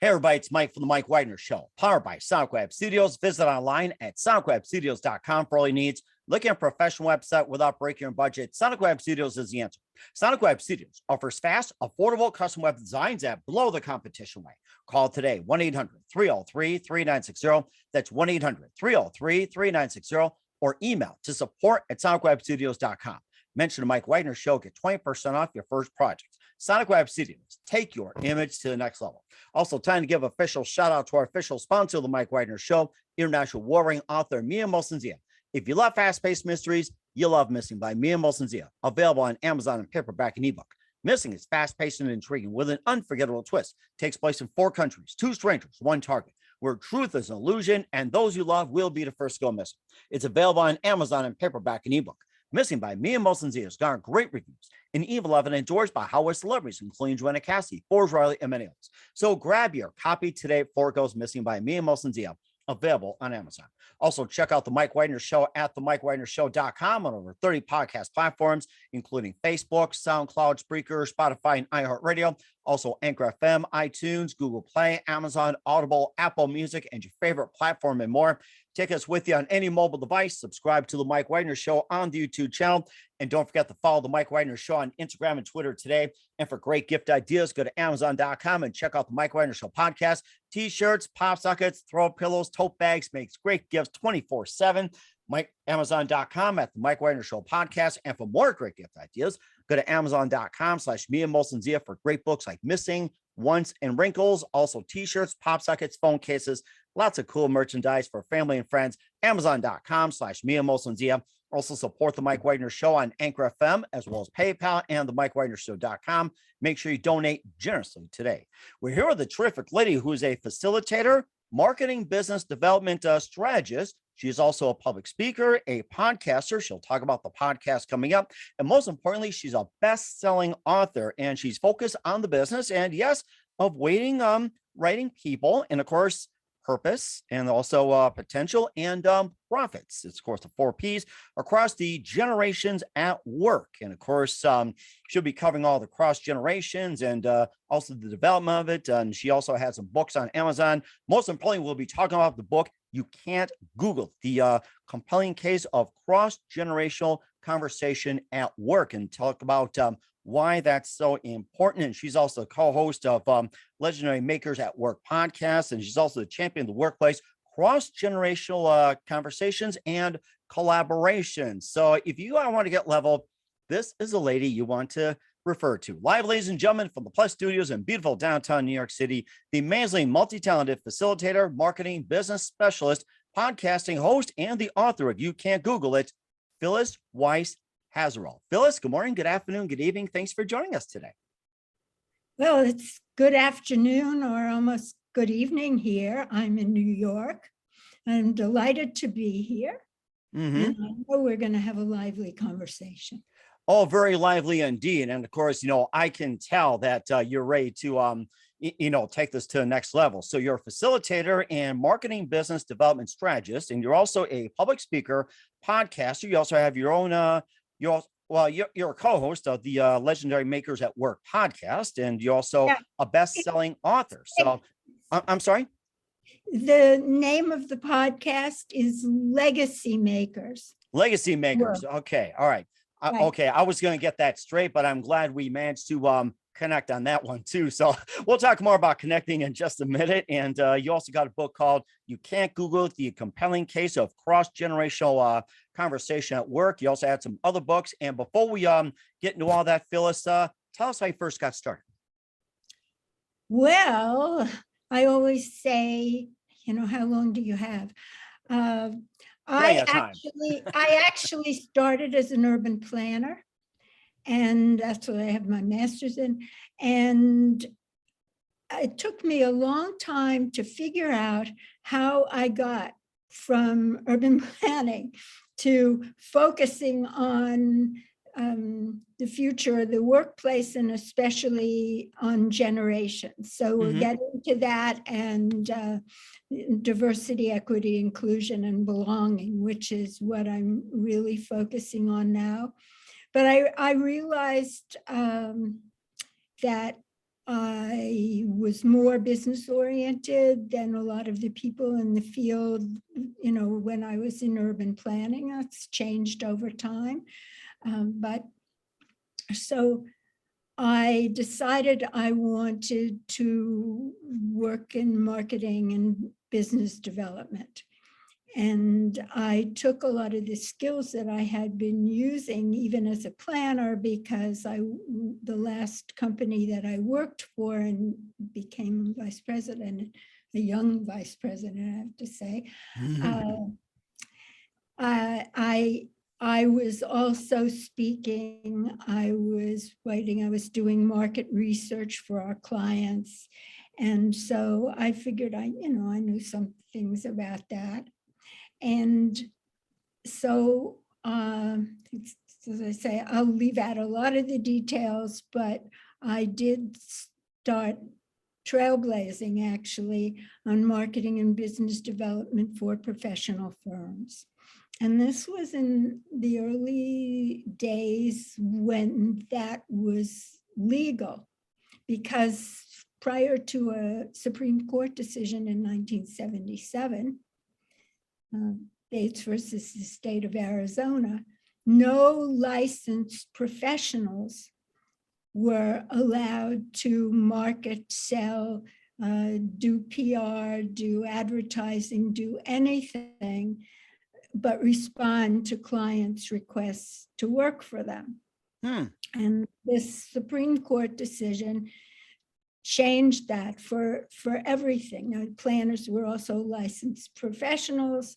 Hey everybody, it's Mike from the Mike Widener Show, powered by Sonic Web Studios. Visit online at sonicwebstudios.com for all your needs. Looking at a professional website without breaking your budget, Sonic Web Studios is the answer. Sonic Web Studios offers fast, affordable custom web designs that blow the competition away. Call today, 1-800-303-3960. That's 1-800-303-3960, or email to support@sonicwebstudios.com. Mention the Mike Widener Show, get 20% off your first project. Sonic Web Studios, take your image to the next level. Also, time to give official shout out to our official sponsor of the Mike Widener Show, international warring author Mia Molson-Zia. If you love fast-paced mysteries, you'll love Missing by Mia Molson-Zia, available on Amazon in paperback and ebook. Missing is fast-paced and intriguing with an unforgettable twist. Takes place in 4 countries, 2 strangers, 1 target, where truth is an illusion and those you love will be the first to go missing. It's available on Amazon in paperback and ebook. Missing by Mia Molson-Zia has garnered great reviews and even loved endorsed by Hollywood celebrities, including Joanna Cassidy, Forbes Riley, and many others. So grab your copy today before it goes missing by Mia Molson-Zia, available on Amazon. Also, check out the Mike Widener Show at themikewidenershow.com on over 30 podcast platforms, including Facebook, SoundCloud, Spreaker, Spotify, and iHeartRadio. Also, Anchor FM, iTunes, Google Play, Amazon, Audible, Apple Music, and your favorite platform and more. Take us with you on any mobile device. Subscribe to the Mike Widener Show on the YouTube channel. And don't forget to follow the Mike Widener Show on Instagram and Twitter today. And for great gift ideas, go to Amazon.com and check out the Mike Widener Show podcast. T-shirts, pop sockets, throw pillows, tote bags, makes great gifts 24/7. Amazon.com at the Mike Widener Show podcast. And for more great gift ideas, go to Amazon.com/Mia Molson-Zia for great books like Missing, Once, and Wrinkles. Also T-shirts, pop sockets, phone cases, lots of cool merchandise for family and friends. Amazon.com/Mia Molson-Zia. Also support the Mike Widener Show on Anchor FM, as well as PayPal and the MikeWidenerShow.com. Make sure you donate generously today. We're here with a terrific lady who is a facilitator, marketing, business development strategist. She is also a public speaker, a podcaster. She'll talk about the podcast coming up. And most importantly, she's a best-selling author, and she's focused on the business and, yes, of writing people, and of course, purpose, and also potential and profits. It's, of course, the 4 Ps across the generations at work. And of course, she'll be covering all the cross generations and also the development of it. And she also has some books on Amazon. Most importantly, we'll be talking about the book You Can't Google, the compelling case of cross-generational conversation at work, and talk about why that's so important. And she's also a co-host of Legendary Makers at Work podcast, and she's also the champion of the workplace, cross-generational conversations and collaborations. So if you want to get level, this is a lady you want to refer to. Live, ladies and gentlemen, from the Plus Studios in beautiful downtown New York City, the amazingly multi-talented facilitator, marketing, business specialist, podcasting host, and the author of You Can't Google It, Phyllis Weiss Haserot. Phyllis, good morning, good afternoon, good evening. Thanks for joining us today. Well, it's good afternoon or almost good evening here. I'm in New York. I'm delighted to be here. And I know we're going to have a lively conversation. Oh, very lively indeed. And of course, I can tell that you're ready to, take this to the next level. So you're a facilitator and marketing business development strategist, and you're also a public speaker, podcaster. You also have your own, you're a co-host of the Legendary Makers at Work podcast, and you're also a best-selling author. So I'm sorry? The name of the podcast is Legacy Makers. Legacy Makers. Okay. All right. Okay. I was going to get that straight, but I'm glad we managed to connect on that one too. So we'll talk more about connecting in just a minute. And you also got a book called You Can't Google It, the compelling case of cross-generational conversation at work. You also had some other books. And before we get into all that, Phyllis, tell us how you first got started. Well, I always say, how long do you have? I actually started as an urban planner, and that's what I have my master's in. And it took me a long time to figure out how I got from urban planning to focusing on the future of the workplace, and especially on generations. So we'll get into that, and diversity, equity, inclusion, and belonging, which is what I'm really focusing on now. But I realized that I was more business oriented than a lot of the people in the field, when I was in urban planning. That's changed over time. But so I decided I wanted to work in marketing and business development. And I took a lot of the skills that I had been using even as a planner, because the last company that I worked for and became vice president, a young vice president, I have to say, I was also speaking, I was writing, I was doing market research for our clients. And so I figured I knew some things about that. And so, as I say, I'll leave out a lot of the details, but I did start trailblazing actually on marketing and business development for professional firms. And this was in the early days when that was legal, because prior to a Supreme Court decision in 1977, Bates versus the state of Arizona, no licensed professionals were allowed to market, sell, do PR, do advertising, do anything but respond to clients' requests to work for them. And this Supreme Court decision changed that for everything. Now, planners were also licensed professionals,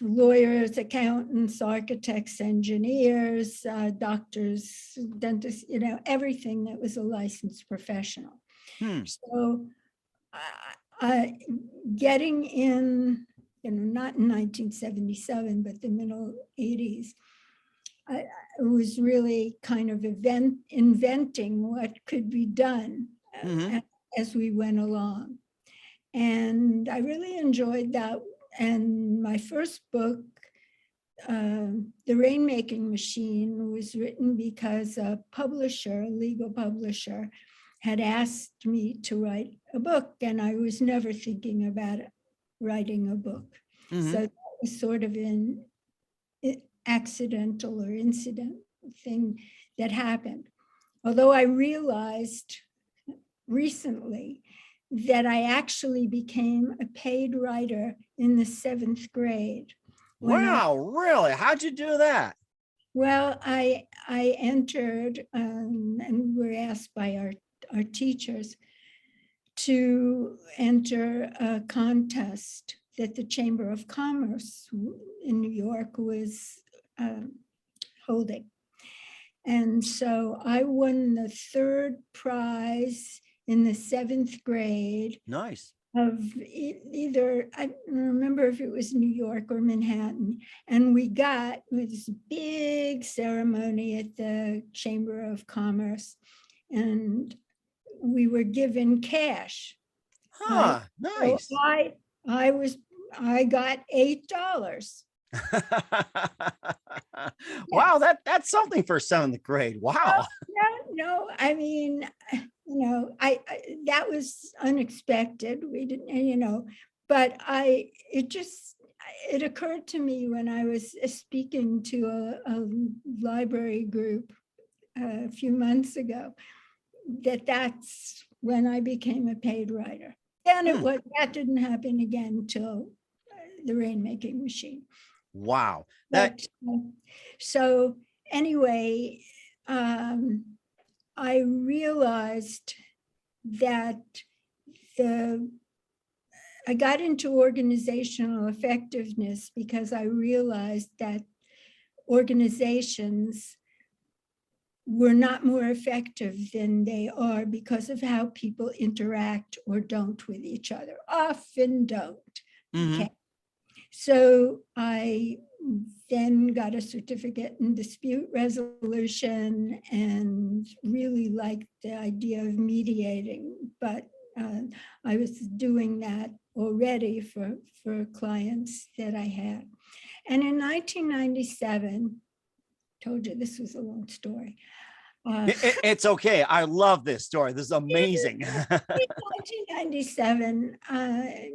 lawyers, accountants, architects, engineers, doctors, dentists, everything that was a licensed professional. So getting in, not in 1977, but the middle 80s, I was really kind of inventing what could be done as we went along. And I really enjoyed that. And my first book, The Rainmaking Machine, was written because a publisher, a legal publisher, had asked me to write a book, and I was never thinking about writing a book. So that was sort of an accidental or incident thing that happened. Although I realized recently that I actually became a paid writer in the 7th grade. Wow, really? How'd you do that? Well, I entered and were asked by our teachers to enter a contest that the Chamber of Commerce in New York was holding. And so I won the 3rd prize in the 7th grade. Nice. Of either, I don't remember if it was New York or Manhattan. And we got this big ceremony at the Chamber of Commerce, and we were given cash. Nice. So I got $8. Wow, that's something for 7th grade. Wow. No, I mean, that was unexpected. We didn't, but it occurred to me when I was speaking to a library group a few months ago that's when I became a paid writer. And that didn't happen again until The Rainmaking Machine. Wow. So anyway, I realized that I got into organizational effectiveness because I realized that organizations were not more effective than they are because of how people interact or don't with each other, often don't. Okay. So I then got a certificate in dispute resolution and really liked the idea of mediating, but I was doing that already for clients that I had. And in 1997, told you this was a long story, It's okay. I love this story. This is amazing. In 1997, I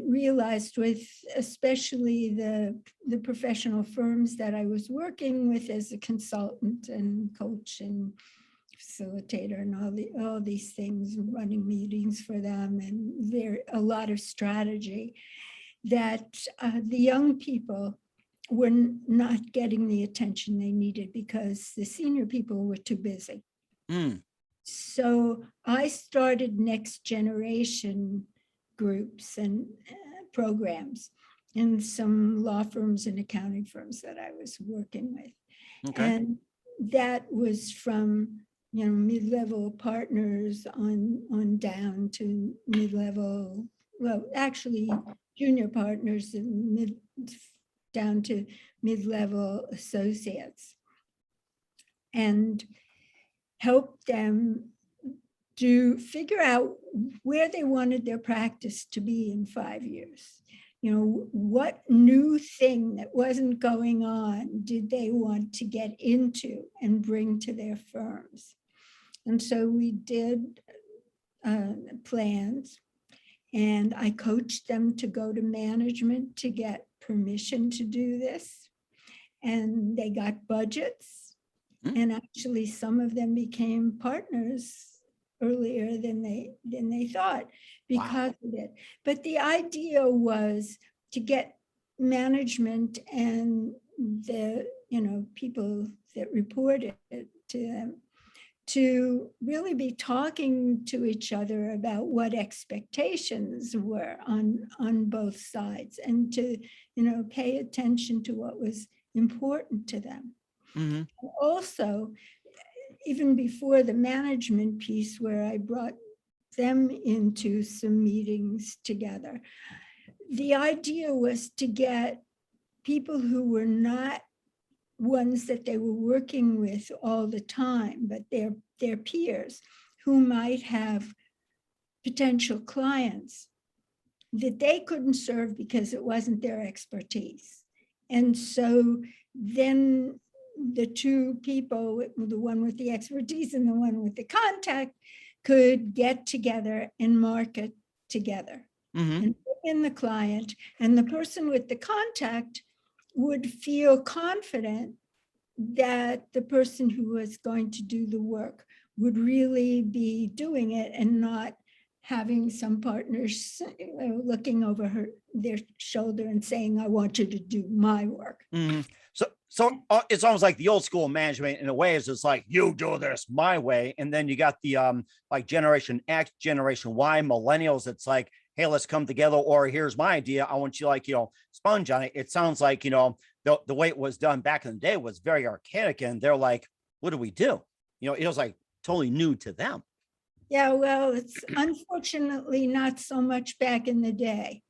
realized with especially the professional firms that I was working with as a consultant and coach and facilitator and all these things, running meetings for them, and a lot of strategy, that the young people were not getting the attention they needed because the senior people were too busy. Mm. So I started next generation groups and programs in some law firms and accounting firms that I was working with. Okay. And that was from mid-level partners on down to mid-level, well, actually junior partners and down to mid-level associates, and help them to figure out where they wanted their practice to be in 5 years. What new thing that wasn't going on did they want to get into and bring to their firms? And so we did plans, and I coached them to go to management to get permission to do this. And they got budgets. And actually some of them became partners earlier than they thought because of it. But the idea was to get management and the people that reported to them to really be talking to each other about what expectations were on both sides, and to pay attention to what was important to them. Mm-hmm. Also, even before the management piece, where I brought them into some meetings together, the idea was to get people who were not ones that they were working with all the time, but their peers who might have potential clients that they couldn't serve because it wasn't their expertise. And so then the two people, the one with the expertise and the one with the contact, could get together and market together. Mm-hmm. And bring in the client, and the person with the contact would feel confident that the person who was going to do the work would really be doing it, and not having some partners looking over their shoulder and saying, I want you to do my work. Mm-hmm. So it's almost like the old school management in a way. Is it's like, you do this my way. And then you got the like Generation X, Generation Y, millennials. It's like, hey, let's come together, or here's my idea. I want you sponge on it. It sounds like, the way it was done back in the day was very archaic, and they're like, what do we do? It was like totally new to them. Yeah, well, it's unfortunately not so much back in the day.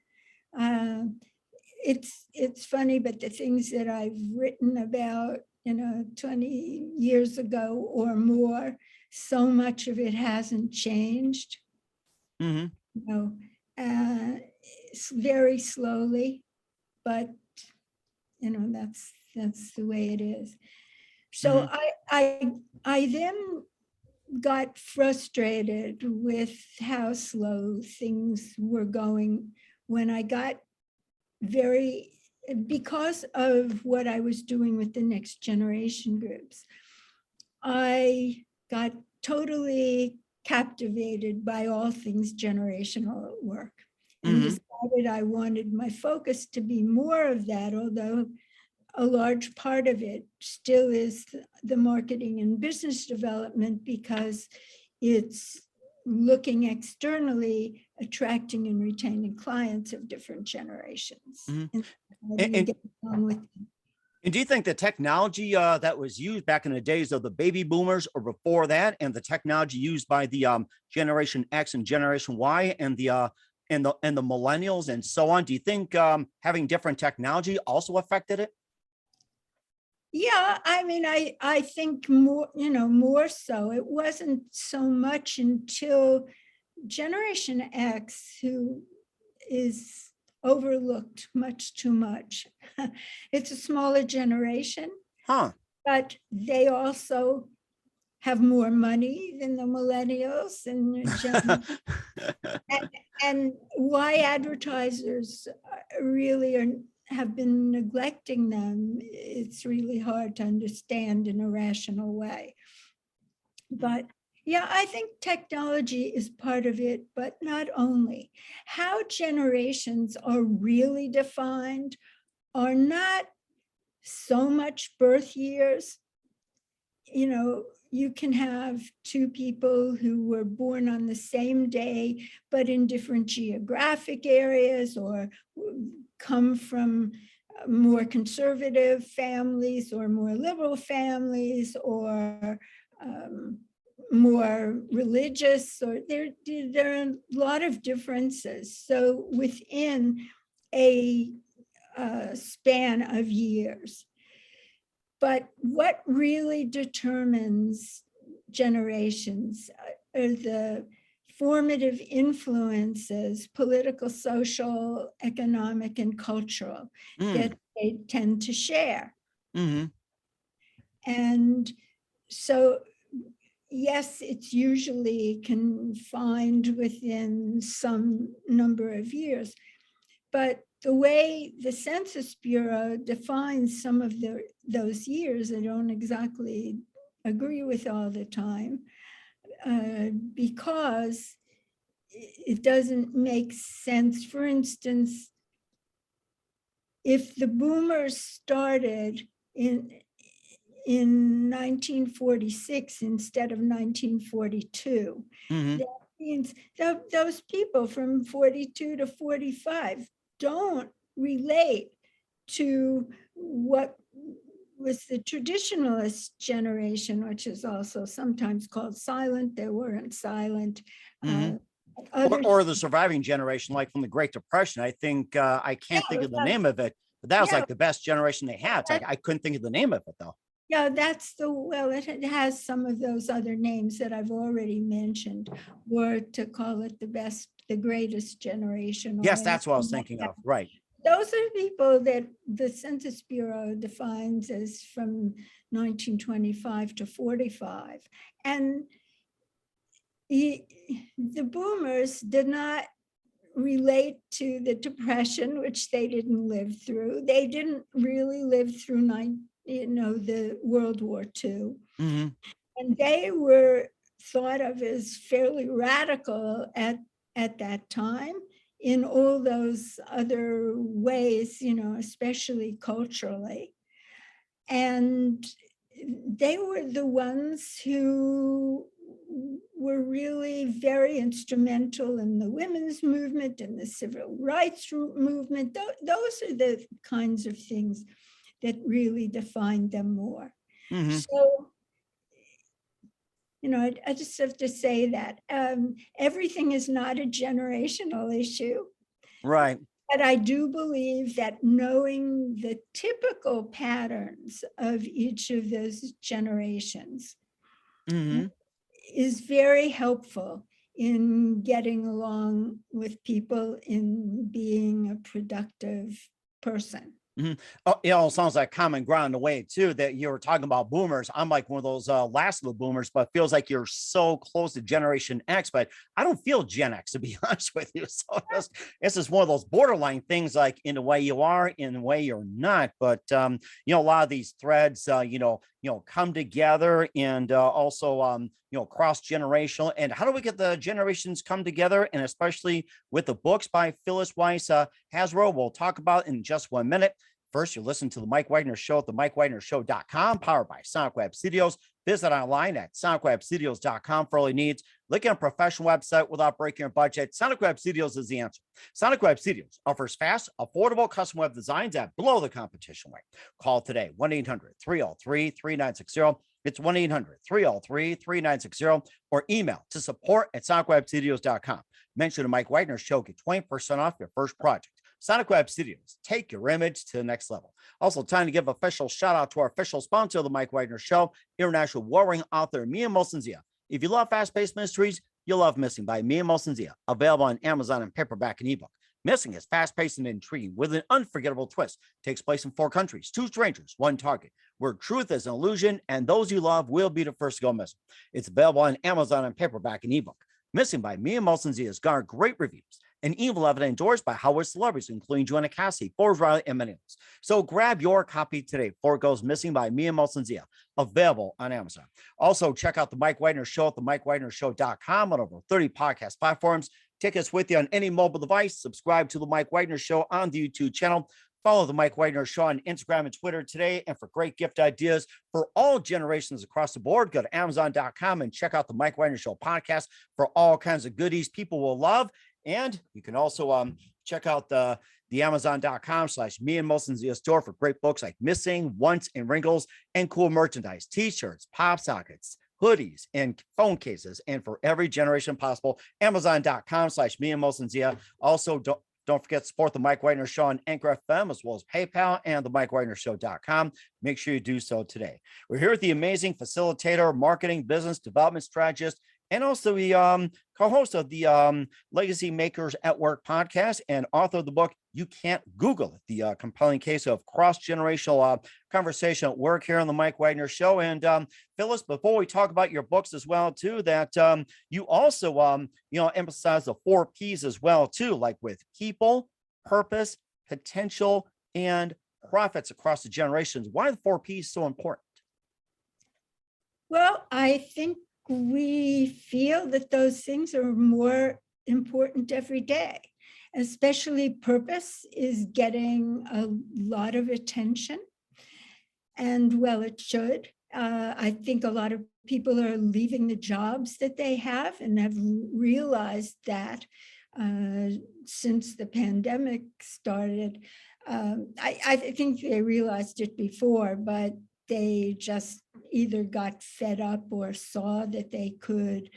It's funny, but the things that I've written about, 20 years ago or more, so much of it hasn't changed. Mm-hmm. It's very slowly, but that's the way it is. So mm-hmm. I then got frustrated with how slow things were going when I got because of what I was doing with the next generation groups. I got totally captivated by all things generational at work, and decided I wanted my focus to be more of that, although a large part of it still is the marketing and business development, because it's looking externally, attracting and retaining clients of different generations. Mm-hmm. And do you think the technology that was used back in the days of the baby boomers or before that, and the technology used by the Generation X and Generation Y and the millennials and so on, do you think having different technology also affected it? Yeah, I mean, I think more so. It wasn't so much until Generation X, who is overlooked much too much. It's a smaller generation, but they also have more money than the millennials and why advertisers really have been neglecting them. It's really hard to understand in a rational way. But yeah, I think technology is part of it, but not only. How generations are really defined are not so much birth years. You know, you can have two people who were born on the same day, but in different geographic areas, or come from more conservative families or more liberal families, or more religious, or there are a lot of differences. So within a span of years. But what really determines generations are the formative influences, political, social, economic, and cultural, that they tend to share. And so, yes, it's usually confined within some number of years, but the way the Census Bureau defines some of those years, I don't exactly agree with all the time, because it doesn't make sense. For instance, if the boomers started in 1946 instead of 1942, that means those people from 42 to 45 don't relate to what was the traditionalist generation, which is also sometimes called silent. They weren't silent. Or the surviving generation, like from the Great Depression. I think I can't think of the name of it, but that was like the best generation they had. It's like I couldn't think of the name of it though. Yeah, it has some of those other names that I've already mentioned, or to call it the greatest generation. Yes, that's what I was thinking of. Right. Those are people that the Census Bureau defines as from 1925 to 45. And the boomers did not relate to the Depression, which they didn't live through. They didn't really live through the World War II. And they were thought of as fairly radical at that time in all those other ways, especially culturally. And they were the ones who were really very instrumental in the women's movement and the civil rights movement. Those are the kinds of things that really defined them more. So, I just have to say that everything is not a generational issue. Right. But I do believe that knowing the typical patterns of each of those generations is very helpful in getting along with people, in being a productive person. Oh, it all sounds like common ground in a way too, that you were talking about boomers. I'm like one of those last of the boomers, but it feels like you're so close to Generation X, but I don't feel Gen X, to be honest with you. So it's just one of those borderline things, like in the way you are, in the way you're not. But a lot of these threads, come together, and also cross-generational. And how do we get the generations come together? And especially with the books by Phyllis Weiss Haserot, we'll talk about in just 1 minute. First, you listen to the Mike Wagner Show at the MikeWagnerShow.com, powered by Sonic Web Studios. Visit online at SonicWebStudios.com for all your needs. Looking at a professional website without breaking your budget? Sonic Web Studios is the answer. Sonic Web Studios offers fast, affordable custom web designs at below the competition rate. Call today, 1-800-303-3960. It's 1-800-303-3960, or email to support@SonicWebStudios.com. Mention the Mike Wagner Show, get 20% off your first project. Sonic Web Studios, take your image to the next level. Also, time to give official shout out to our official sponsor of the Mike Wagner Show, international warring author Mia Mosensia. If you love fast-paced mysteries, you'll love Missing by Mia Mosensia, available on Amazon in paperback and ebook. Missing is fast-paced and intriguing with an unforgettable twist. Takes place in 4 countries, 2 strangers, 1 target. where truth is an illusion and those you love will be the first to go missing. It's available on Amazon and paperback and ebook. Missing by Mia Molson has garnered great reviews and even endorsed by Hollywood celebrities, including Joanna Cassidy, Forbes Riley, and many others. So grab your copy today before it goes missing by Mia Molson, available on Amazon. Also, check out the Mike Widener Show at themikewidenershow.com on over 30 podcast platforms. Take us with you on any mobile device. Subscribe to the Mike Widener Show on the YouTube channel. Follow the Mike Widener Show on Instagram and Twitter today. And for great gift ideas for all generations across the board, go to Amazon.com and check out the Mike Widener Show podcast for all kinds of goodies people will love. And you can also check out the Amazon.com/Me and Molson store for great books like Missing, Once, and Wrinkles, and cool merchandise, t-shirts, pop sockets, hoodies, and phone cases. And for every generation possible, Amazon.com/Me and Molson. Also, don't forget to support the Mike Widener Show on Anchor FM, as well as PayPal and the MikeWidenerShow.com. Make sure you do so today. We're here with the amazing facilitator, marketing, business development strategist, and also the co-host of the Legacy Makers at Work podcast and author of the book, You Can't Google It, the compelling case of cross-generational conversation at work here on the Mike Widener Show. And Phyllis, before we talk about your books as well, too, that you also, emphasize the 4 Ps as well, too, like with people, purpose, potential, and profits across the generations. Why are the 4 Ps so important? Well, I think we feel that those things are more important every day, especially purpose is getting a lot of attention. And well, it should. I think a lot of people are leaving the jobs that they have and have realized that since the pandemic started. I think they realized it before, but they just either got fed up or saw that they could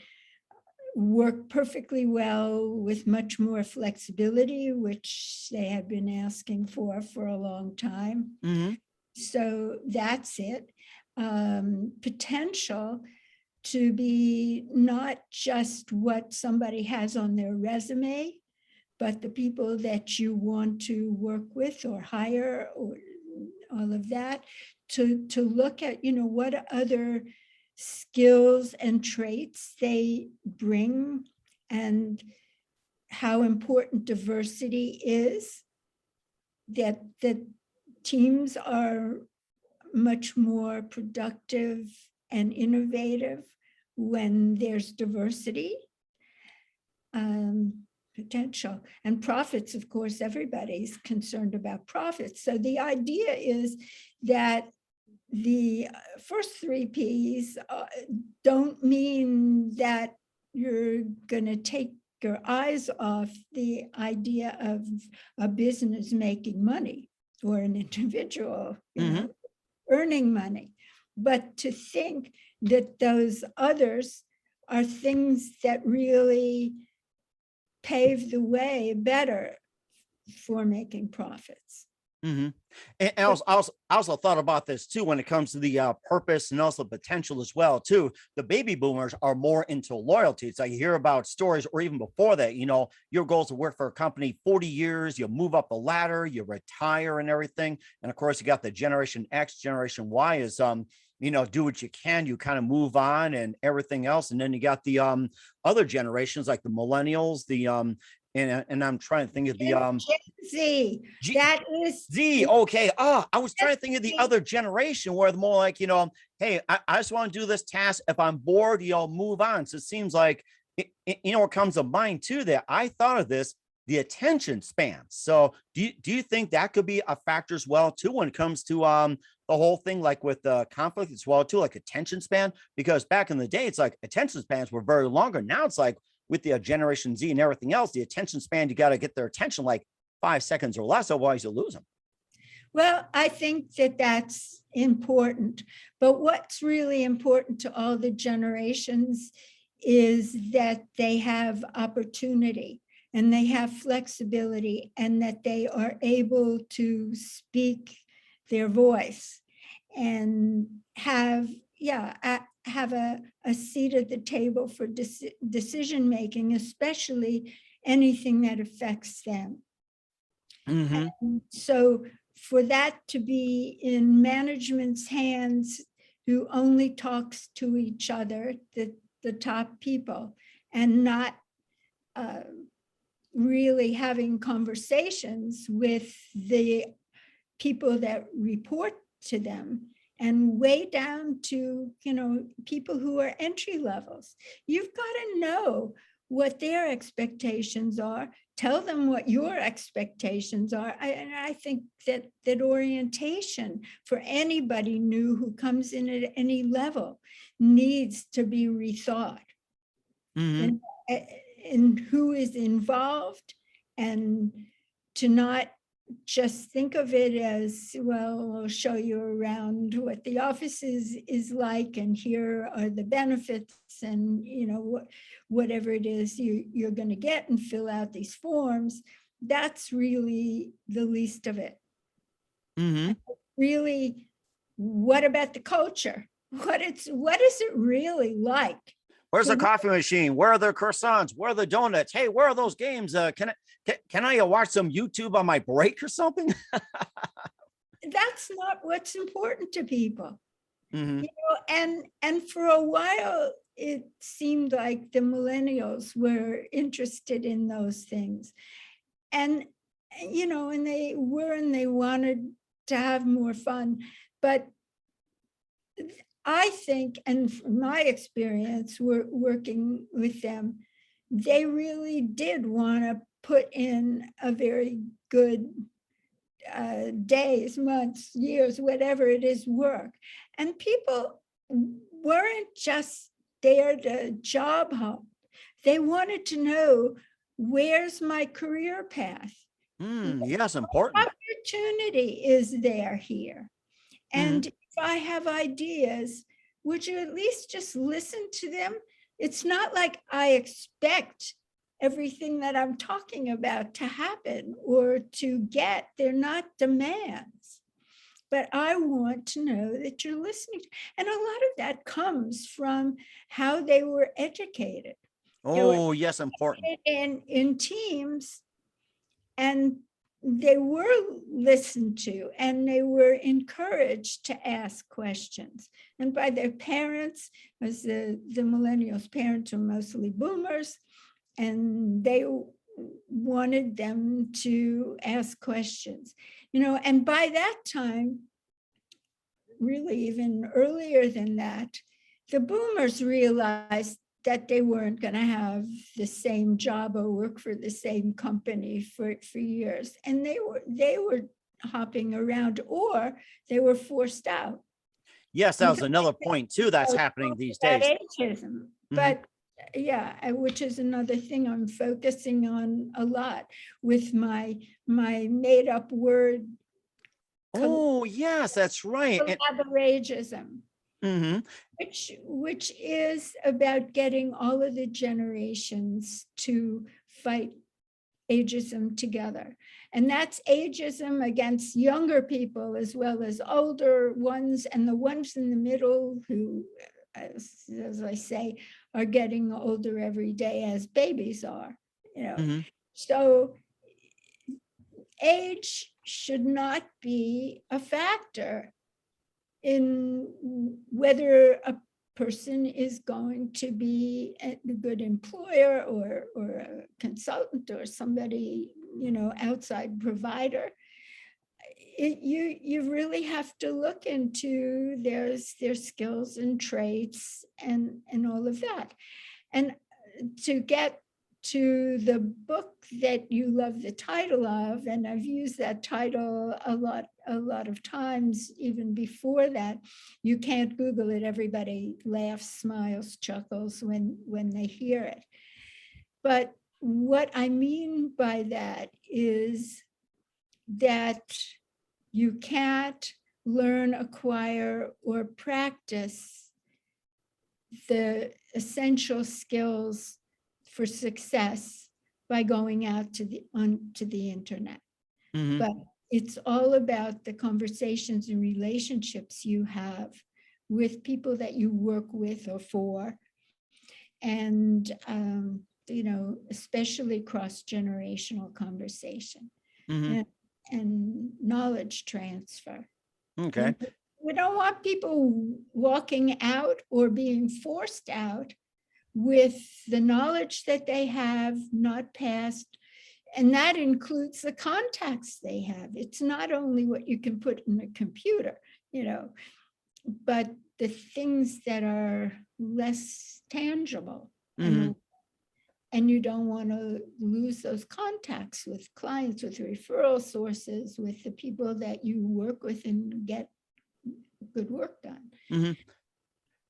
work perfectly well with much more flexibility, which they had been asking for a long time. Mm-hmm. So that's it. Potential to be not just what somebody has on their resume, but the people that you want to work with or hire or all of that, to look at, what other skills and traits they bring and how important diversity is, that teams are much more productive and innovative when there's diversity. Potential and profits, of course, everybody's concerned about profits. So the idea is that the first 3 Ps don't mean that you're going to take your eyes off the idea of a business making money or an individual earning money, but to think that those others are things that really pave the way better for making profits. Mm-hmm. And I also thought about this too when it comes to the purpose and also potential as well too. The baby boomers are more into loyalty. It's like you hear about stories, or even before that, your goal is to work for a company 40 years, you move up the ladder, you retire and everything. And of course, you got the Generation X, Generation Y is do what you can, you kind of move on and everything else. And then you got the other generations like the millennials, the and I'm trying to think of the Z. That is Z. Okay. I was trying to think of the other generation where the more like, hey, I just want to do this task. If I'm bored, move on. So it seems like what comes to mind too, that I thought of this, the attention span. So do you think that could be a factor as well too when it comes to the whole thing, like with the conflict as well too, like attention span? Because back in the day, it's like attention spans were very longer. Now it's like with the Generation Z and everything else, the attention span, you got to get their attention like 5 seconds or less, otherwise you lose them. Well, I think that that's important. But what's really important to all the generations is that they have opportunity and they have flexibility and that they are able to speak their voice and have a seat at the table for decision making, especially anything that affects them. Mm-hmm. And so for that to be in management's hands, who only talks to each other, the top people, and not really having conversations with the people that report to them, and way down to, people who are entry levels. You've got to know what their expectations are. Tell them what your expectations are. And I think that orientation for anybody new who comes in at any level needs to be rethought. Mhm. And who is involved, and to not just think of it as, well, I'll show you around what the office is like, and here are the benefits, and whatever it is you're going to get, and fill out these forms. That's really the least of it. Mhm. Really, what about the culture? What is it really like? Where's the coffee machine? Where are the croissants? Where are the donuts? Hey, where are those games? Can I watch some YouTube on my break or something? That's not what's important to people. Mhm. And for a while, it seemed like the millennials were interested in those things. And, and they wanted to have more fun. But I think, and from my experience, working with them, they really did want to put in a very good days, months, years, whatever it is, work. And people weren't just there to job hop. They wanted to know, where's my career path? Yes, important. Opportunity is there here. And Mhm. if I have ideas, would you at least just listen to them? It's not like I expect everything that I'm talking about to happen or to get. They're not demands. But I want to know that you're listening. And a lot of that comes from how they were educated. They were Oh, yes, important. in teams, and they were listened to, and they were encouraged to ask questions, and by their parents, as the millennials' parents are mostly boomers, and they wanted them to ask questions, and by that time, really even earlier than that, the boomers realized that they weren't going to have the same job or work for the same company for years. And they were hopping around, or they were forced out. Yes, that was another point too that's happening these days. Ageism. But yeah, which is another thing I'm focusing on a lot with my made up word. Oh, yes, that's right. Collaborationism. Which is about getting all of the generations to fight ageism together. And that's ageism against younger people as well as older ones, and the ones in the middle who, as I say, are getting older every day, as babies are. So age should not be a factor in whether a person is going to be a good employer or a consultant or somebody, outside provider. You really have to look into their skills and traits and all of that. And to get to the book that you love the title of, and I've used that title a lot of times even before that. You can't Google it. Everybody laughs, smiles, chuckles when they hear it. But what I mean by that is that you can't learn, acquire, or practice the essential skills for success by going out onto the internet. But it's all about the conversations and relationships you have with people that you work with or for, and especially cross-generational conversation. And and knowledge transfer. Okay. And we don't want people walking out or being forced out with the knowledge that they have not passed. And that includes the contacts they have. It's not only what you can put in a computer, but the things that are less tangible. Mhm. And you don't want to lose those contacts with clients, with referral sources, with the people that you work with and get good work done. Mhm.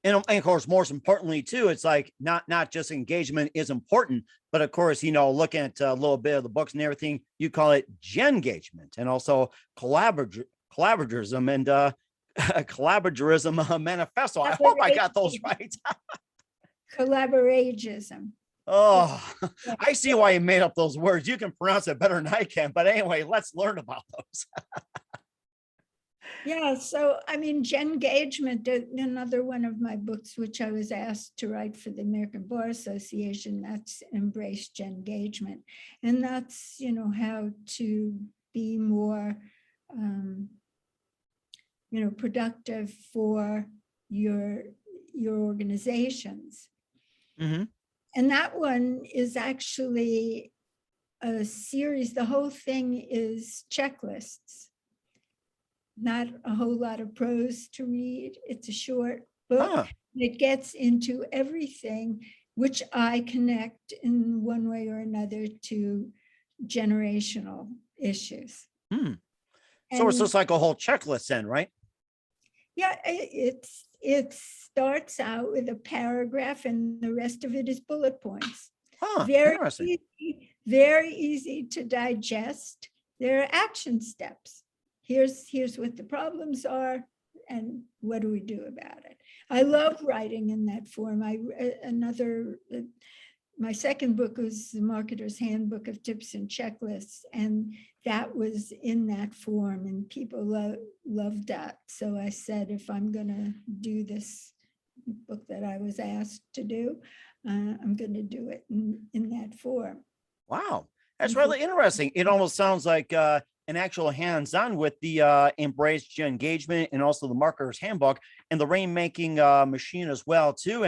And of course, most importantly too, it's like not just engagement is important, but of course, looking at a little bit of the books and everything, you call it Gen-gagement and also collaborativism and collaborativism manifesto. I hope I got those right. Collaboratism. Oh, I see why you made up those words. You can pronounce it better than I can. But anyway, let's learn about those. Yeah, so Gen-gagement, another one of my books, which I was asked to write for the American Bar Association, that's Embrace Gen-gagement. And that's, how to be more, productive for your organizations. Mm-hmm. And that one is actually a series. The whole thing is checklists. Not a whole lot of prose to read. It's a short book. Huh. It gets into everything, which I connect in one way or another to generational issues. Hmm. So it's just like a whole checklist then, right? Yeah, it starts out with a paragraph and the rest of it is bullet points. Huh, very easy to digest. There are action steps. Here's what the problems are and what do we do about it. I love writing in that form. My second book was The Marketer's Handbook of Tips and Checklists, and that was in that form, and people loved that. So I said, if I'm going to do this book that I was asked to do, I'm going to do it in that form. Wow, that's really interesting. It almost sounds like an actual hands-on with the Embrace Gen-gagement and also the Marketer's Handbook and the Rainmaking Machine as well too.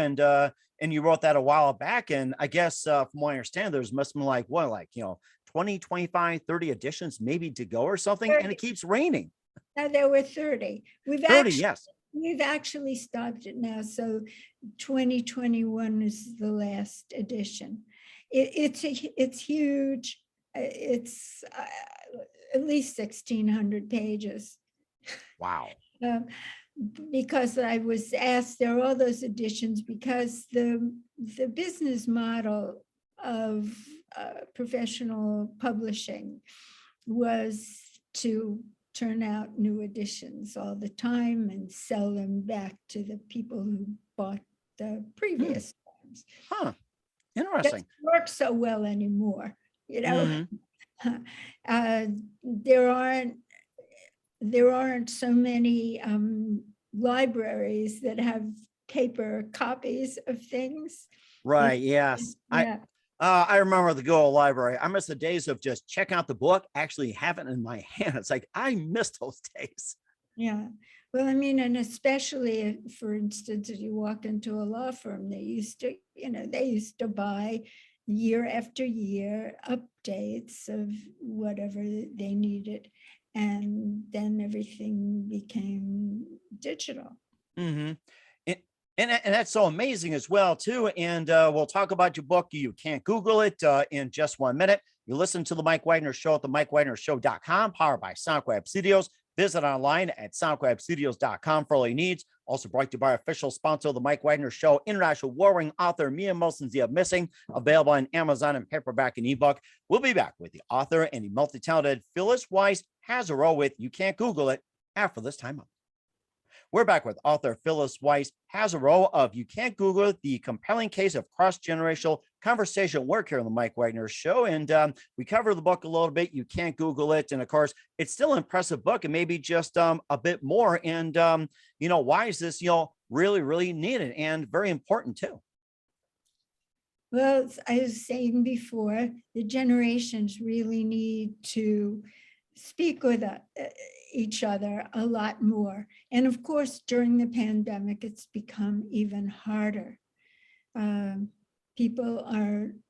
And you wrote that a while back. And I guess from what I understand, there's must have been 20, 25, 30 editions maybe to go or something. 30. And it keeps raining. Now there were 30. 30, yes. We've actually stopped it now. So 2021 is the last edition. It's huge. It's at least 1,600 pages. Wow. Because I was asked, there are all those editions because the business model of professional publishing was to turn out new editions all the time and sell them back to the people who bought the previous ones. Huh. Interesting. Doesn't work so well anymore, There aren't so many libraries that have paper copies of things. Right. Yes. Yeah. I remember the good old library. I miss the days of just checking out the book, actually having it in my hand. It's like, I miss those days. Yeah. Well, and especially, for instance, if you walk into a law firm, they used to buy year after year updates of whatever they needed. And then everything became digital. Mm-hmm. And that's so amazing as well, too. And we'll talk about your book. You can't Google it in just 1 minute. You listen to the Mike Wagner Show at the MikeWagnerShow.com, powered by Sonic Web Studios. Visit online at sonicwebstudios.com for all your needs. Also brought to you by official sponsor of the Mike Wagner Show, international war-ring author Mia Molson's The Missing, available on Amazon and paperback and ebook. We'll be back with the author and the multi-talented Phyllis Weiss Haserot with You Can't Google It after this time up. We're back with author Phyllis Weiss Haserot of You Can't Google It, the compelling case of cross-generational conversation work here on the Mike Wagner Show. And we cover the book a little bit. You Can't Google It. And of course, it's still an impressive book and maybe just a bit more. And, why is this, really, really needed and very important too? Well, I was saying before, the generations really need to speak with each other a lot more. And of course, during the pandemic, it's become even harder. People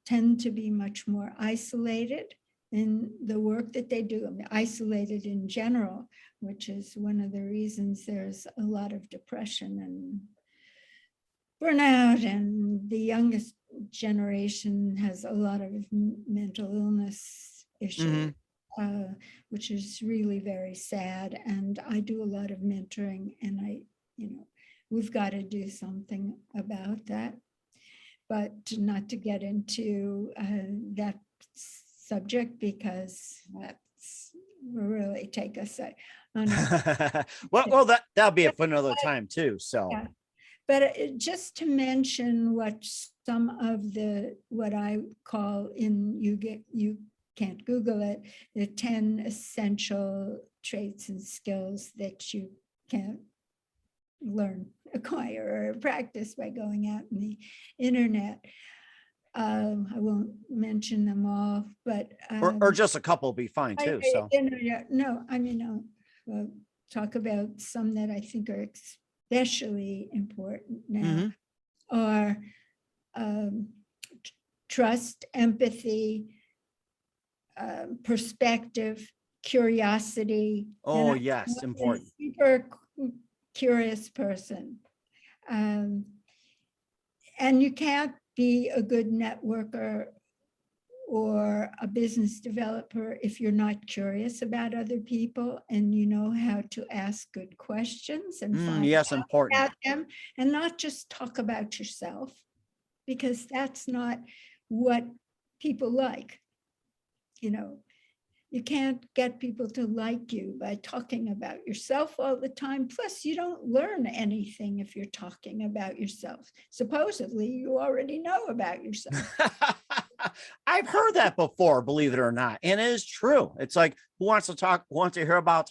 tend to be much more isolated in the work that they do. I mean, isolated in general, which is one of the reasons there's a lot of depression and burnout, and the youngest generation has a lot of mental illness issues, which is really very sad. And I do a lot of mentoring, and we've got to do something about that. But not to get into that subject, because that's will really take us on a well, that'll be it for another time too. So, yeah. But just to mention what some of what I call you can't Google it, the 10 essential traits and skills that you can learn, acquire, or practice by going out in the internet. I won't mention them all, but or just a couple will be fine too. So no, I mean, I'll talk about some that I think are especially important now, are trust, empathy, perspective, curiosity. Oh, yes, important. Super curious person. And you can't be a good networker or a business developer if you're not curious about other people and you know how to ask good questions and find out important about them, and not just talk about yourself, because that's not what people like. You can't get people to like you by talking about yourself all the time. Plus, you don't learn anything if you're talking about yourself. Supposedly, you already know about yourself. I've heard that before, believe it or not. And it is true. It's like, who wants to hear about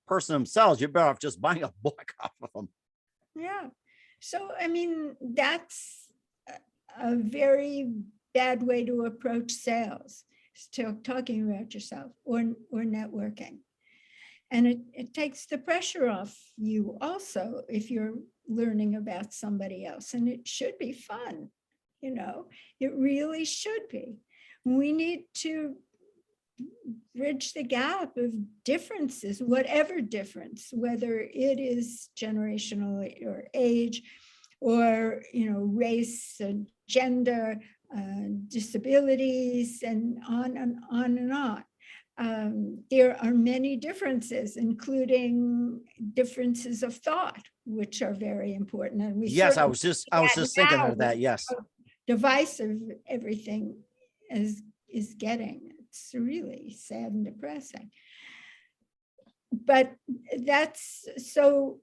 person themselves? You're better off just buying a book off of them. Yeah. So, I mean, that's a very bad way to approach sales. Still talking about yourself or networking. And it takes the pressure off you also if you're learning about somebody else. And it should be fun, it really should be. We need to bridge the gap of differences, whatever difference, whether it is generational or age or, race and gender, disabilities, and on and on and on. There are many differences, including differences of thought, which are very important. And I was just thinking of that. Yes. Divisive everything is getting. It's really sad and depressing. But that's so.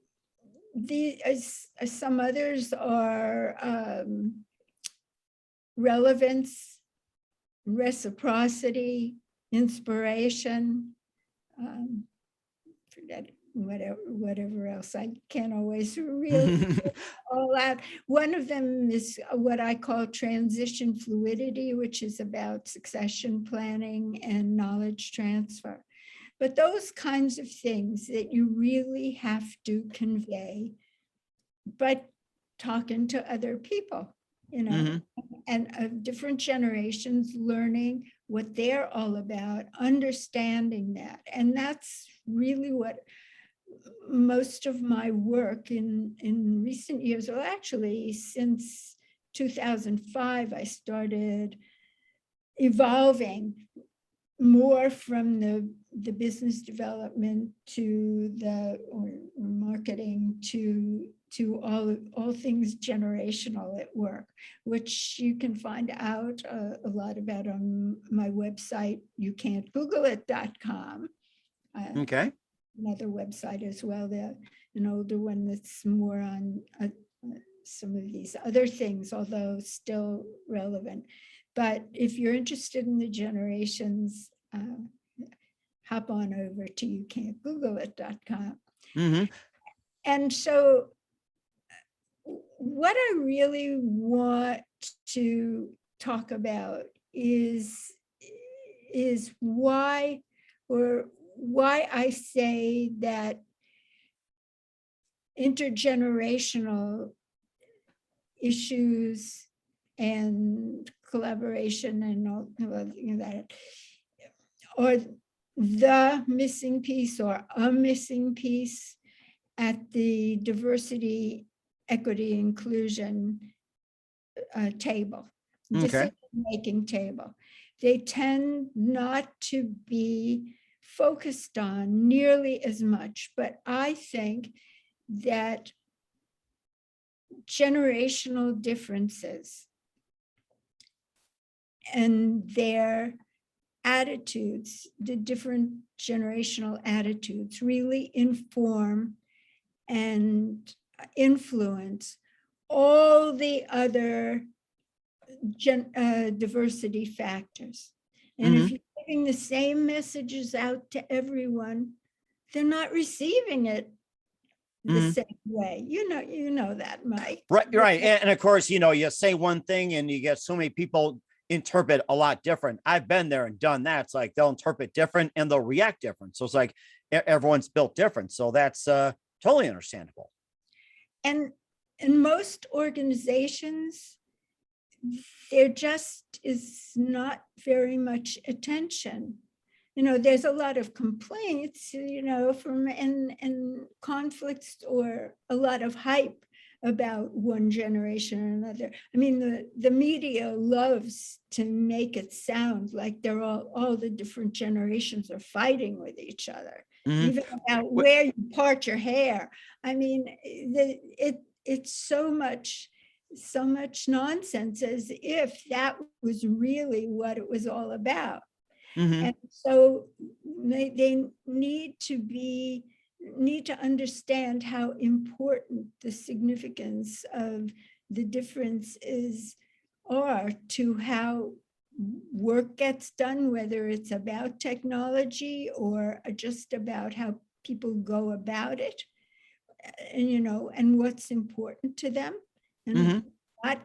Some others are relevance, reciprocity, inspiration, forget whatever else. I can't always really all out. One of them is what I call transition fluidity, which is about succession planning and knowledge transfer. But those kinds of things that you really have to convey by talking to other people, and of different generations, learning what they're all about, understanding that. And that's really what most of my work in recent years, well, actually since 2005, I started evolving more from the business development to or marketing to all things generational at work, which you can find out a lot about on my website, youcantgoogleit.com. Okay. Another website as well, an older one that's more on some of these other things, although still relevant. But if you're interested in the generations, hop on over to youcantgoogleit.com. And so what I really want to talk about is why, or why I say that intergenerational issues and collaboration and all that, or the missing piece or a missing piece at the diversity, equity, inclusion table, decision-making table. They tend not to be focused on nearly as much, but I think that generational differences and their attitudes, the different generational attitudes, really inform and influence all the other diversity factors. And if you're giving the same messages out to everyone, they're not receiving it the same way. You know that, Mike. Right. And of course, you say one thing and you get so many people interpret a lot different. I've been there and done that. It's like they'll interpret different and they'll react different. So it's like everyone's built different. So that's totally understandable. And in most organizations, there just is not very much attention. There's a lot of complaints, from and conflicts or a lot of hype about one generation or another. I mean, the media loves to make it sound like they're all the different generations are fighting with each other, even about where you part your hair. I mean, it's so much nonsense, as if that was really what it was all about. And so they need to understand how important the significance of the differences are to how work gets done, whether it's about technology or just about how people go about it, and what's important to them, and not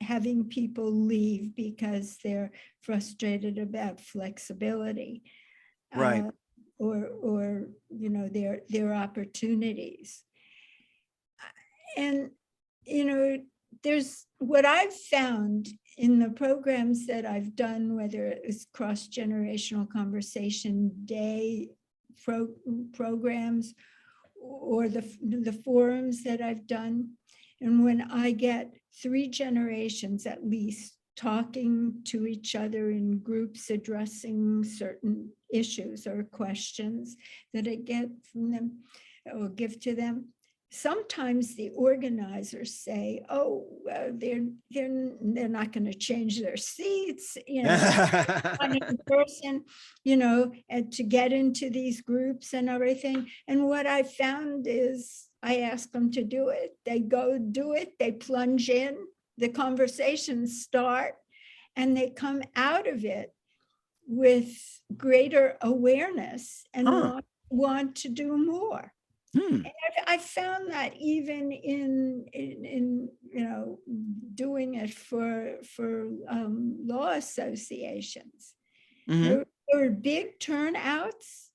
having people leave because they're frustrated about flexibility, right? Or their opportunities. And there's what I've found in the programs that I've done, whether it was cross-generational conversation day programs or the forums that I've done. And when I get 3 generations at least talking to each other in groups, addressing certain issues or questions that I get from them or give to them, sometimes the organizers say, "Oh, they're not going to change their seats, one person, and to get into these groups and everything." And what I found is, I ask them to do it. They go do it. They plunge in. The conversations start, and they come out of it with greater awareness and want to do more. And I found that even in doing it for law associations, there were big turnouts,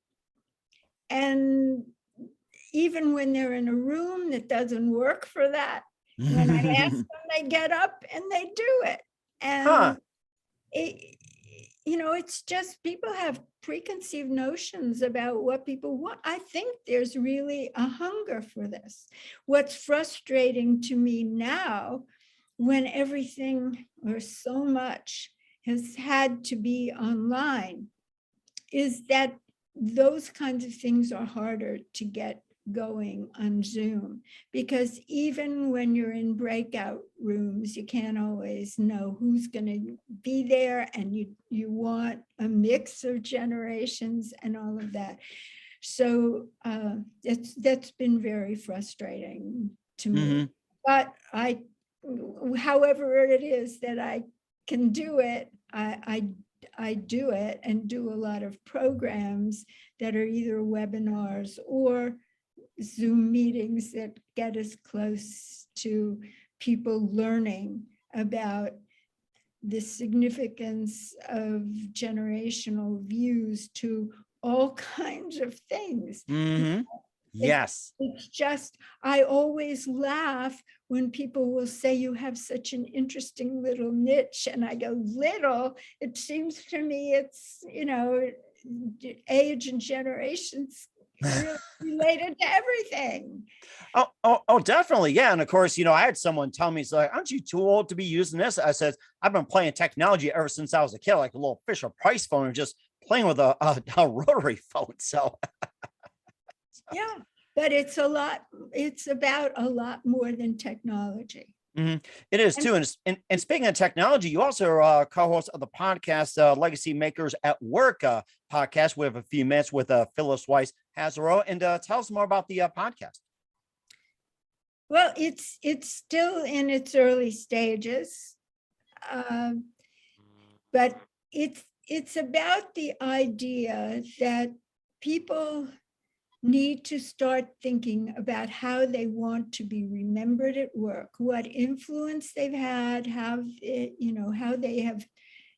and even when they're in a room that doesn't work for that, when I ask them, they get up and they do it. And it's just, people have preconceived notions about what people want. I think there's really a hunger for this. What's frustrating to me now, when everything or so much has had to be online, is that those kinds of things are harder to get going on Zoom, because even when you're in breakout rooms, you can't always know who's going to be there, and you want a mix of generations and all of that. So that's been very frustrating to me. But however it is that I can do it, I do it, and do a lot of programs that are either webinars or Zoom meetings that get us close to people learning about the significance of generational views to all kinds of things. Mm-hmm. Yes. It's just, I always laugh when people will say you have such an interesting little niche. And I go, little, it seems to me it's, age and generations really related to everything. Oh, definitely. Yeah. And of course, I had someone tell me, it's like, aren't you too old to be using this? I said, I've been playing technology ever since I was a kid, like a little Fisher Price phone, and just playing with a rotary phone. So Yeah, but it's about a lot more than technology. mhm, it is And too. And speaking of technology, you also are co-host of the podcast, Legacy Makers at Work podcast. We have a few minutes with Phyllis Weiss Haserot, and tell us more about the podcast. well, it's still in its early stages, but it's about the idea that people need to start thinking about how they want to be remembered at work, what influence they've had, how they have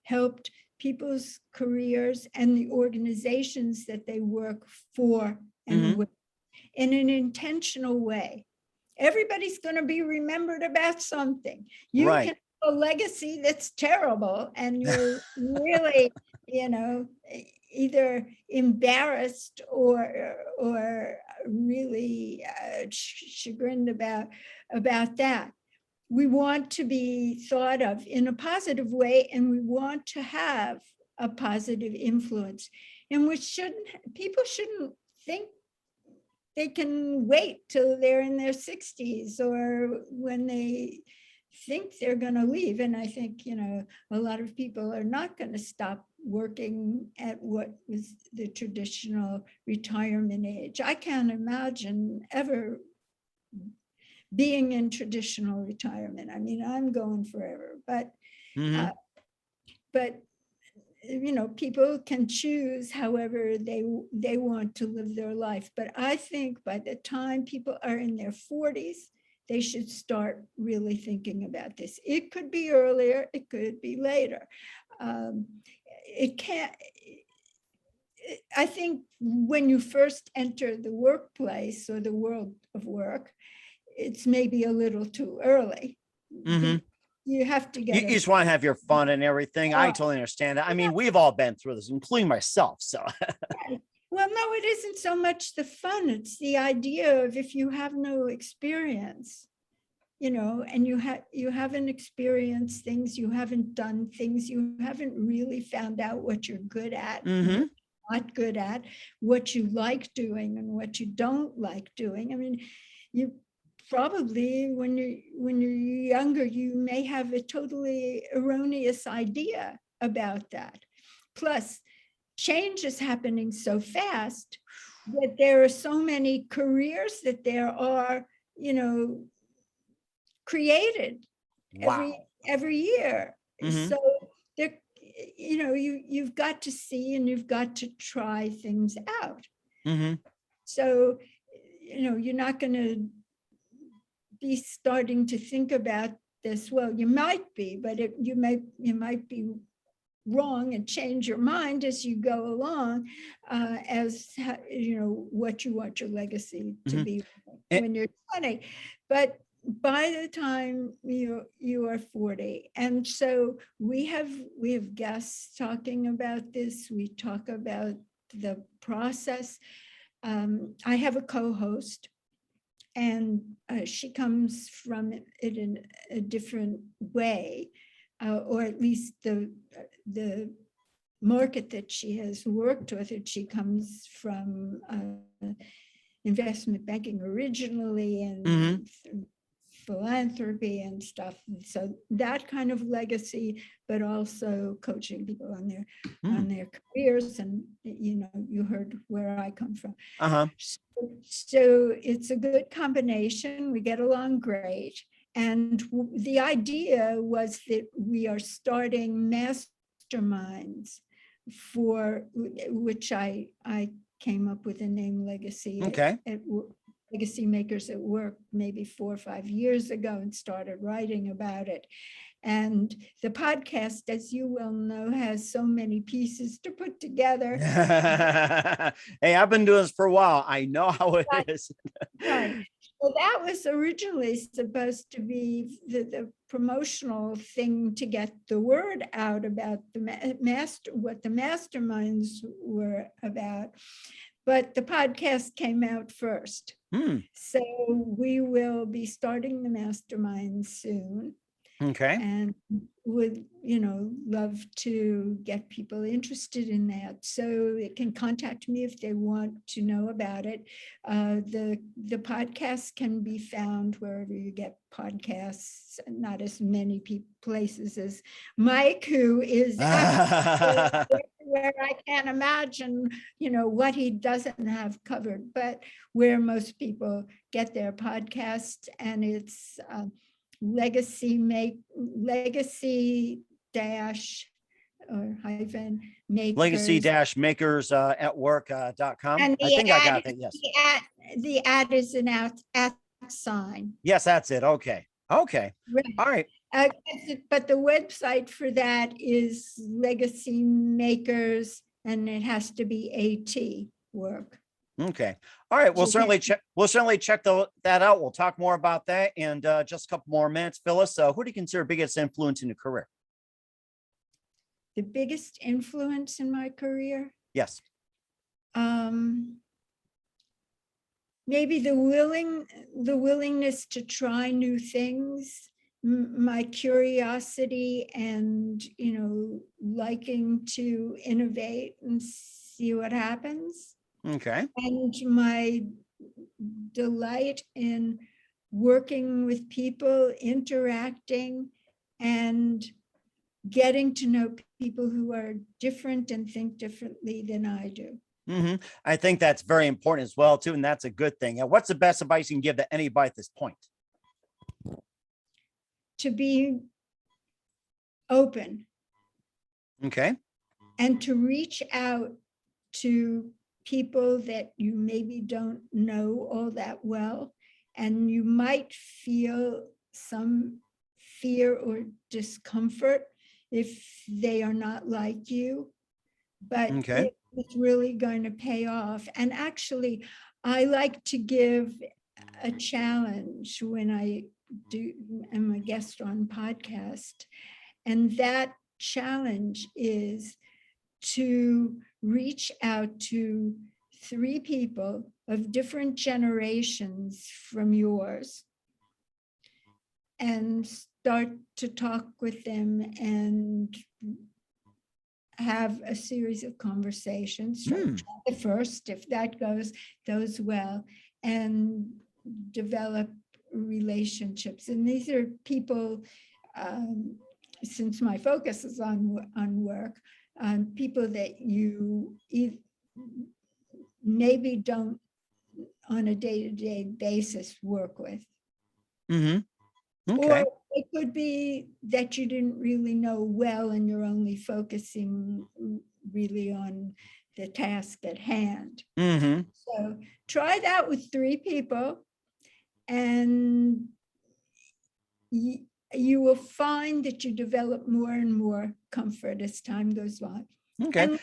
helped people's careers and the organizations that they work for and Mhm. with in an intentional way. Everybody's going to be remembered about something. You Right. can have a legacy that's terrible and you're really, either embarrassed or really chagrined about that. We want to be thought of in a positive way, and we want to have a positive influence. And people shouldn't think they can wait till they're in their 60s or when they think they're going to leave. And I think, a lot of people are not going to stop working at what was the traditional retirement age. I can't imagine ever being in traditional retirement. I mean, I'm going forever, but Mhm. but people can choose however they want to live their life. But I think by the time people are in their 40s, they should start really thinking about this. It could be earlier, it could be later. It can't. I think when you first enter the workplace or the world of work, it's maybe a little too early. Mhm. You have to You get just want to have your fun and everything. I totally understand that. I mean, we've all been through this, including myself. So well, no, it isn't so much the fun. It's the idea of if you have no experience, and you haven't experienced things, you haven't done things, you haven't really found out what you're good at and what mhm. you're not good at, what you like doing and what you don't like doing. I mean, you probably when you're younger, you may have a totally erroneous idea about that. Plus, change is happening so fast that there are so many careers that there are, created Wow. every year. Mhm. So there, you've got to see and you've got to try things out. Mhm. So, you're not going to be starting to think about this. Well, you might be, but you might be wrong and change your mind as you go along, as what you want your legacy to Mhm. be Eh, when you're 20. But by the time you are 40, and so we have guests talking about this. We talk about the process. I have a co-host, and she comes from it in a different way, or at least the market that she has worked with. It she comes from investment banking originally mhm. and philanthropy and stuff. So that kind of legacy, but also coaching people on Mm. their careers. And you heard where I come from. Uh-huh. So it's a good combination. We get along great. And the idea was that we are starting masterminds for which I came up with the name Legacy Okay. Legacy Makers at Work maybe 4 or 5 years ago and started writing about it. And the podcast, as you well know, has so many pieces to put together. Hey, I've been doing this for a while. I know how it is. Right. Well, that was originally supposed to be the promotional thing to get the word out about the what the masterminds were about. But the podcast came out first. So we will be starting the mastermind soon. Okay. And would, love to get people interested in that. So they can contact me if they want to know about it. The podcast can be found wherever you get podcasts, not as many places as Mike, who is where I can't imagine, what he doesn't have covered, but where most people get their podcasts, and it's legacy makers at work.com. And I think I got that. Yes. The ad is an at sign. Yes, that's it. Okay. Right. All right. But the website for that is Legacy Makers, and it has to be AT work. Okay. All right. We'll certainly check that out. We'll talk more about that in just a couple more minutes. Phyllis, who do you consider biggest influence in your career? The biggest influence in my career? Yes. Maybe the willingness to try new things, my curiosity, and liking to innovate and see what happens. Okay. And my delight in working with people, interacting, and getting to know people who are different and think differently than I do. I think that's very important as well, too, and that's a good thing. And what's the best advice you can give to anybody at this point? To be open. Okay. And to reach out to people that you maybe don't know all that well, and you might feel some fear or discomfort if they are not like you, but it's really going to pay off. And actually, I like to give a challenge when I am a guest on podcast, and that challenge is to reach out to 3 people of different generations from yours and start to talk with them and have a series of conversations. The first, if that goes well, and develop relationships. And these are people, since my focus is on work, people that you maybe don't on a day-to-day basis work with. Okay. Or it could be that you didn't really know well, and you're only focusing really on the task at hand. So try that with 3 people, and you will find that you develop more and more comfort as time goes on. Okay. And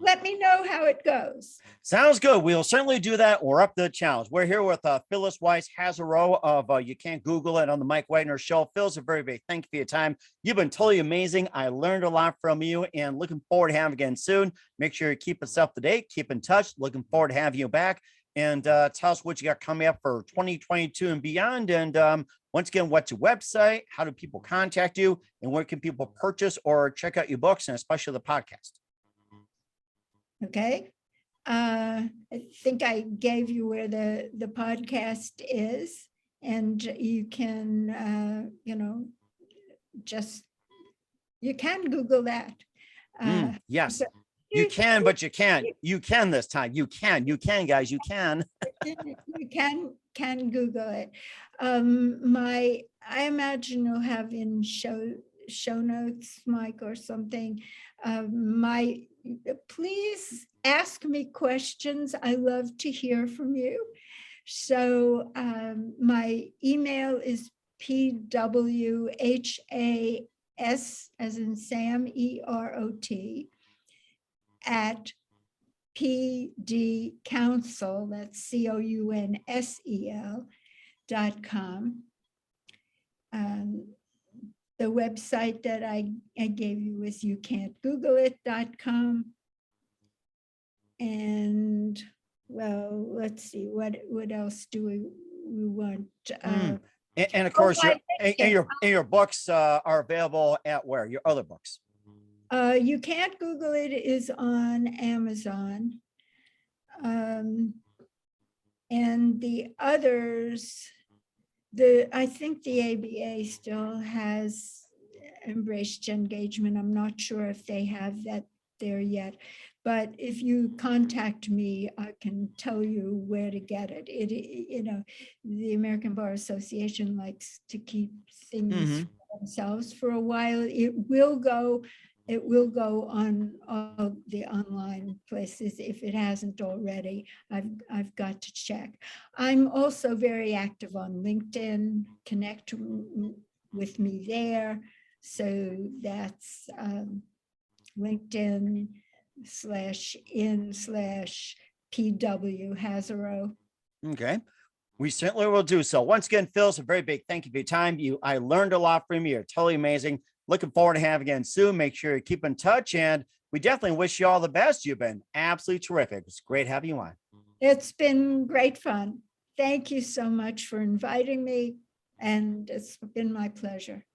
let me know how it goes. Sounds good. We'll certainly do that. We're up to the challenge. We're here with Phyllis Weiss Haserot of You Can't Google It on the Mike Wagner Show. Phyllis, a very, very thank you for your time. You've been totally amazing. I learned a lot from you, and looking forward to having you again soon. Make sure you keep us up to date, keep in touch. Looking forward to having you back, and tell us what you got coming up for 2022 and beyond. And once again, what's your website? How do people contact you? And where can people purchase or check out your books, and especially the podcast? Okay. I think I gave you where the podcast is, and you can, you can Google that. Yes, so you can, but you can't. You can this time. You can, guys, you can. You can Google it. I imagine you'll have in show notes, Mike, or something. Please ask me questions. I love to hear from you. So my email is PWHAS as in Sam, EROT, at PD Council, that's COUNSEL.com. The website that I gave you is youcan'tgoogleit.com. And well, let's see, what else do we want? And of course, your books are available at where? Your other books? You Can't Google It is on Amazon. And the others, I think the ABA still has embraced engagement. I'm not sure if they have that there yet, but if you contact me, I can tell you where to get it. The American Bar Association likes to keep things for themselves for a while. It will go on all the online places if it hasn't already. I've got to check. I'm also very active on LinkedIn. Connect with me there. So that's LinkedIn/in/PW Haserot. Okay. We certainly will do so. Once again, Phyllis, a very big thank you for your time. I learned a lot from you. You're totally amazing. Looking forward to having you again soon. Make sure you keep in touch, and we definitely wish you all the best. You've been absolutely terrific. It's great having you on. It's been great fun. Thank you so much for inviting me, and it's been my pleasure.